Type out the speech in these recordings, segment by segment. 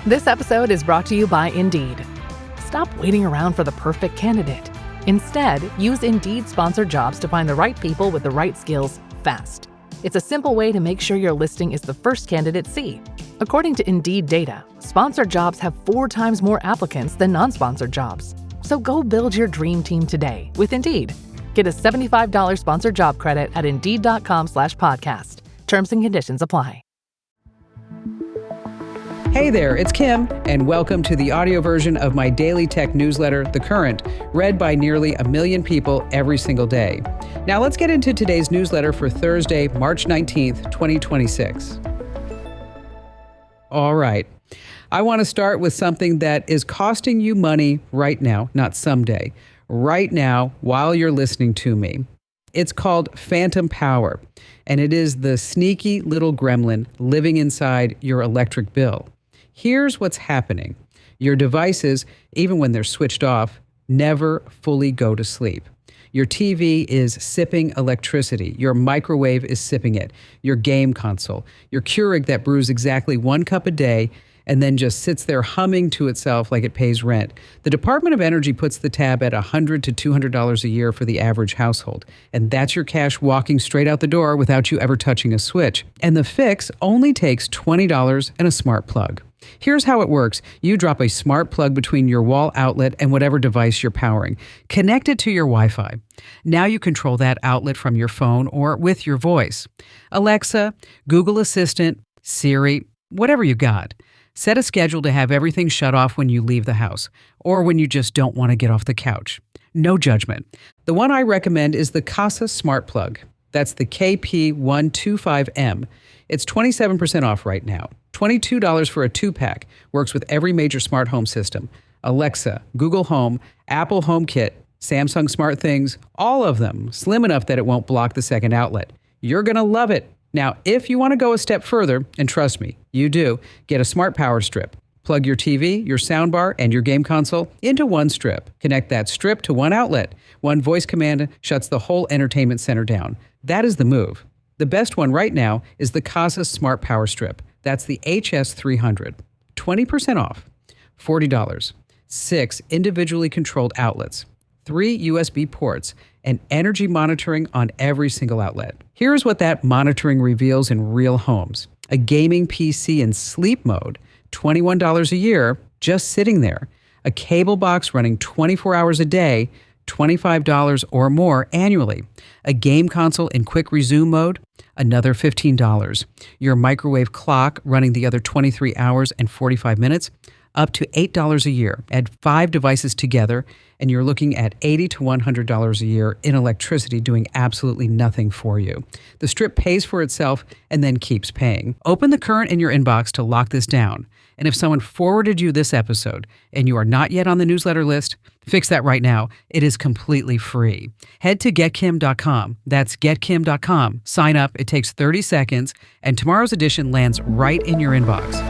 This episode is brought to you by Indeed. Stop waiting around for the perfect candidate. Instead, use Indeed sponsored jobs to find the right people with the right skills fast. It's a simple way to make sure your listing is the first candidates see. According to Indeed data, sponsored jobs have 4 times more applicants than non-sponsored jobs. So go build your dream team today with Indeed. Get a $75 sponsored job credit at Indeed.com/podcast. Terms and conditions apply. Hey there, it's Kim, and welcome to the audio version of my daily tech newsletter, The Current, read by nearly 1 million people every single day. Now let's get into today's newsletter for Thursday, March 19th, 2026. All right. I want to start with something that is costing you money right now, not someday. Right now, while you're listening to me. It's called Phantom Power, and it is the sneaky little gremlin living inside your electric bill. Here's what's happening. Your devices, even when they're switched off, never fully go to sleep. Your TV is sipping electricity. Your microwave is sipping it. Your game console. Your Keurig that brews exactly 1 cup a day and then just sits there humming to itself like it pays rent. The Department of Energy puts the tab at $100 to $200 a year for the average household. And that's your cash walking straight out the door without you ever touching a switch. And the fix only takes $20 and a smart plug. Here's how it works. You drop a smart plug between your wall outlet and whatever device you're powering. Connect it to your Wi-Fi. Now you control that outlet from your phone or with your voice. Alexa, Google Assistant, Siri, whatever you got. Set a schedule to have everything shut off when you leave the house or when you just don't want to get off the couch. No judgment. The one I recommend is the Kasa Smart Plug. That's the KP125M. It's 27% off right now. $22 for a 2-pack. Works with every major smart home system. Alexa, Google Home, Apple HomeKit, Samsung SmartThings, all of them. Slim enough that it won't block the second outlet. You're going to love it. Now, if you want to go a step further, and trust me, you do, get a smart power strip. Plug your TV, your soundbar, and your game console into one strip. Connect that strip to one outlet. One voice command shuts the whole entertainment center down. That is the move. The best one right now is the Kasa Smart Power Strip. That's the HS300. 20% off. $40. 6 individually controlled outlets. 3 USB ports, and energy monitoring on every single outlet. Here's what that monitoring reveals in real homes. A gaming PC in sleep mode, $21 a year, just sitting there. A cable box running 24 hours a day, $25 or more annually. A game console in quick resume mode, another $15. Your microwave clock running the other 23 hours and 45 minutes, up to $8 a year. Add 5 devices together, and you're looking at $80 to $100 a year in electricity doing absolutely nothing for you. The strip pays for itself and then keeps paying. Open the Current in your inbox to lock this down. And if someone forwarded you this episode and you are not yet on the newsletter list, fix that right now. It is completely free. Head to getkim.com. That's getkim.com. Sign up. It takes 30 seconds, and tomorrow's edition lands right in your inbox.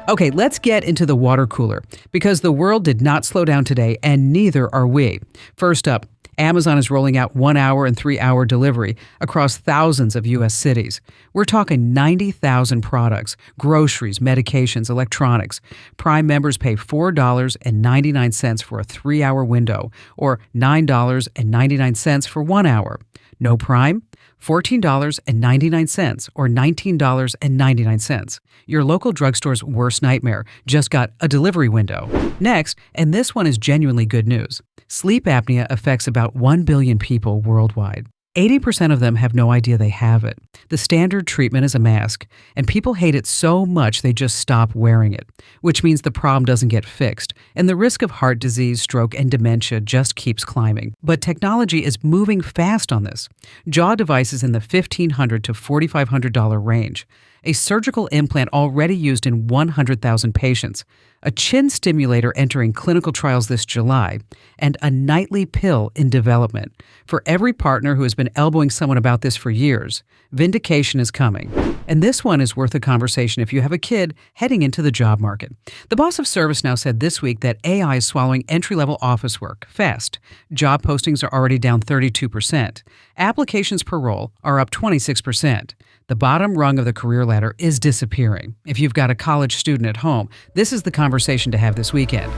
Okay, let's get into the water cooler, because the world did not slow down today, and neither are we. First up, Amazon is rolling out 1-hour and 3-hour delivery across thousands of U.S. cities. We're talking 90,000 products, groceries, medications, electronics. Prime members pay $4.99 for a 3-hour window, or $9.99 for 1 hour. No Prime? $14.99 or $19.99. Your local drugstore's worst nightmare just got a delivery window. Next, and this one is genuinely good news, sleep apnea affects about 1 billion people worldwide. 80% of them have no idea they have it. The standard treatment is a mask, and people hate it so much they just stop wearing it, which means the problem doesn't get fixed, and the risk of heart disease, stroke, and dementia just keeps climbing. But technology is moving fast on this. Jaw devices in the $1,500 to $4,500 range. A surgical implant already used in 100,000 patients. A chin stimulator entering clinical trials this July, and a nightly pill in development. For every partner who has been elbowing someone about this for years, vindication is coming. And this one is worth a conversation if you have a kid heading into the job market. The boss of ServiceNow said this week that AI is swallowing entry-level office work fast. Job postings are already down 32%. Applications per role are up 26%. The bottom rung of the career ladder is disappearing. If you've got a college student at home, this is the conversation to have this weekend.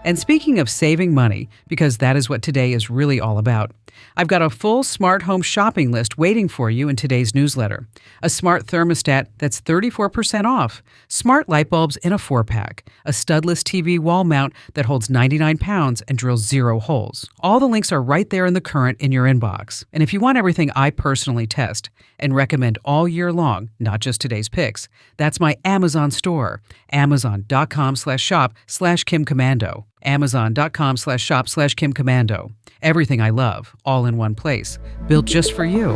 And speaking of saving money, because that is what today is really all about, I've got a full smart home shopping list waiting for you in today's newsletter. A smart thermostat that's 34% off, smart light bulbs in a 4-pack, a studless TV wall mount that holds 99 pounds and drills 0 holes. All the links are right there in the current in your inbox. And if you want everything I personally test and recommend all year long, not just today's picks, that's my Amazon store, amazon.com/shop/KimCommando. Amazon.com/shop/KimCommando. Everything I love, all in one place, built just for you.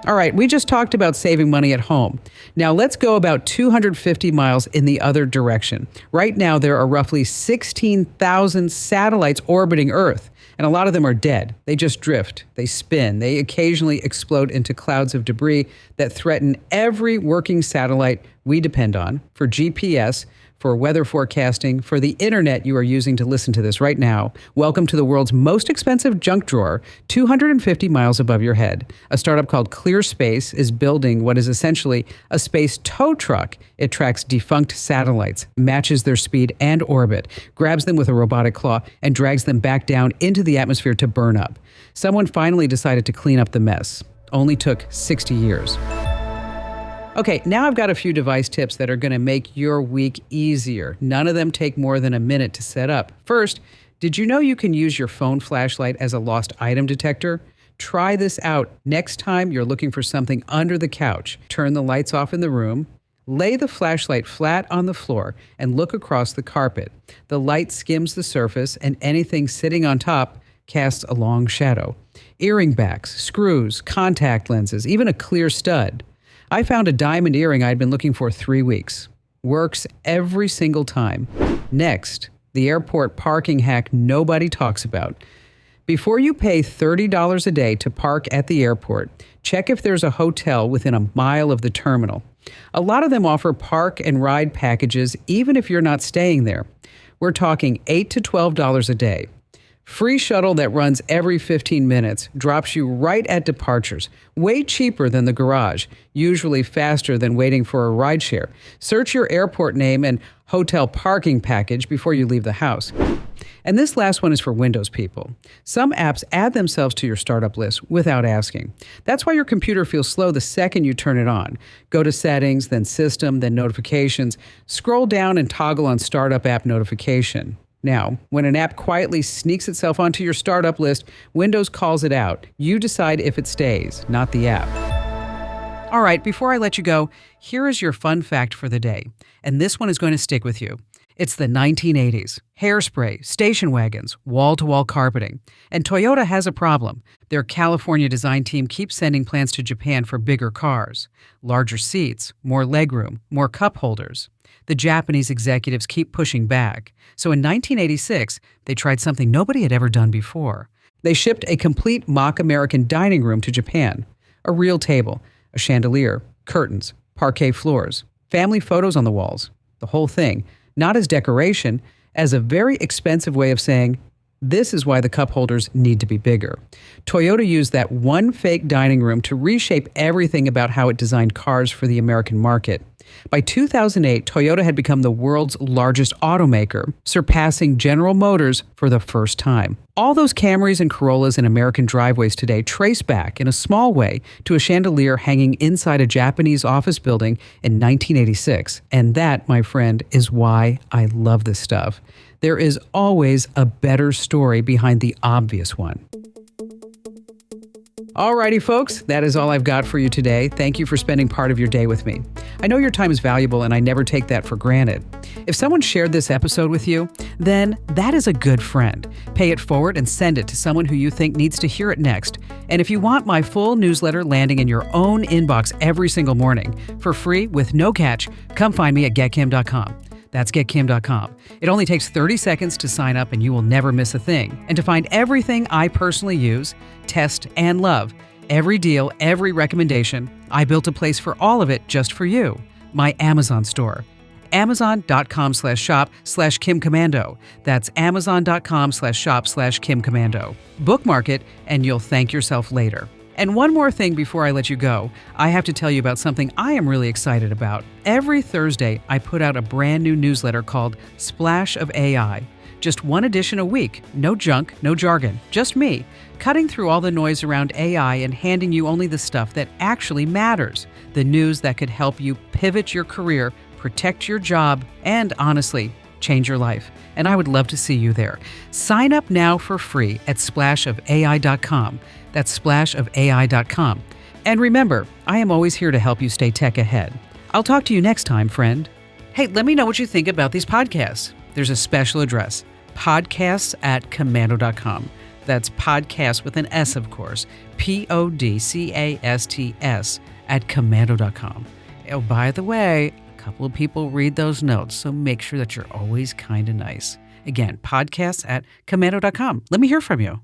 All right, we just talked about saving money at home. Now let's go about 250 miles in the other direction. Right now, there are roughly 16,000 satellites orbiting Earth, and a lot of them are dead. They just drift, they spin, they occasionally explode into clouds of debris that threaten every working satellite we depend on for GPS, for weather forecasting, for the internet you are using to listen to this right now. Welcome to the world's most expensive junk drawer, 250 miles above your head. A startup called ClearSpace is building what is essentially a space tow truck. It tracks defunct satellites, matches their speed and orbit, grabs them with a robotic claw, and drags them back down into the atmosphere to burn up. Someone finally decided to clean up the mess. Only took 60 years. Okay, now I've got a few device tips that are going to make your week easier. None of them take more than a minute to set up. First, did you know you can use your phone flashlight as a lost item detector? Try this out next time you're looking for something under the couch. Turn the lights off in the room, lay the flashlight flat on the floor, and look across the carpet. The light skims the surface, and anything sitting on top casts a long shadow. Earring backs, screws, contact lenses, even a clear stud. I found a diamond earring I'd been looking for 3 weeks. Works every single time. Next, the airport parking hack nobody talks about. Before you pay $30 a day to park at the airport, check if there's a hotel within a mile of the terminal. A lot of them offer park and ride packages even if you're not staying there. We're talking $8 to $12 a day. Free shuttle that runs every 15 minutes, drops you right at departures, way cheaper than the garage, usually faster than waiting for a rideshare. Search your airport name and hotel parking package before you leave the house. And this last one is for Windows people. Some apps add themselves to your startup list without asking. That's why your computer feels slow the second you turn it on. Go to Settings, then System, then Notifications. Scroll down and toggle on Startup App Notification. Now, when an app quietly sneaks itself onto your startup list, Windows calls it out. You decide if it stays, not the app. All right, before I let you go, here is your fun fact for the day. And this one is going to stick with you. It's the 1980s. Hairspray, station wagons, wall-to-wall carpeting. And Toyota has a problem. Their California design team keeps sending plans to Japan for bigger cars. Larger seats, more legroom, more cup holders. The Japanese executives keep pushing back. So in 1986, they tried something nobody had ever done before. They shipped a complete mock American dining room to Japan. A real table, a chandelier, curtains, parquet floors, family photos on the walls. The whole thing, not as decoration, as a very expensive way of saying, this is why the cup holders need to be bigger. Toyota used that one fake dining room to reshape everything about how it designed cars for the American market. By 2008, Toyota had become the world's largest automaker, surpassing General Motors for the first time. All those Camrys and Corollas in American driveways today trace back, in a small way, to a chandelier hanging inside a Japanese office building in 1986. And that, my friend, is why I love this stuff. There is always a better story behind the obvious one. Alrighty, folks, that is all I've got for you today. Thank you for spending part of your day with me. I know your time is valuable, and I never take that for granted. If someone shared this episode with you, then that is a good friend. Pay it forward and send it to someone who you think needs to hear it next. And if you want my full newsletter landing in your own inbox every single morning, for free with no catch, come find me at getkim.com. That's getkim.com. It only takes 30 seconds to sign up and you will never miss a thing. And to find everything I personally use, test, and love, every deal, every recommendation, I built a place for all of it just for you. My Amazon store. Amazon.com/shop/KimCommando. That's Amazon.com/shop/KimCommando. Bookmark it and you'll thank yourself later. And one more thing before I let you go, I have to tell you about something I am really excited about. Every Thursday, I put out a brand new newsletter called Splash of AI. Just one edition a week, no junk, no jargon, just me, cutting through all the noise around AI and handing you only the stuff that actually matters, the news that could help you pivot your career, protect your job, and honestly, change your life. And I would love to see you there. Sign up now for free at splashofai.com. That's splashofai.com. And remember, I am always here to help you stay tech ahead. I'll talk to you next time, friend. Hey, let me know what you think about these podcasts. There's a special address, podcasts@komando.com. That's podcast with an S, of course, PODCASTS at komando.com. Oh, by the way, a couple of people read those notes, so make sure that you're always kind of nice. Again, podcasts@komando.com. Let me hear from you.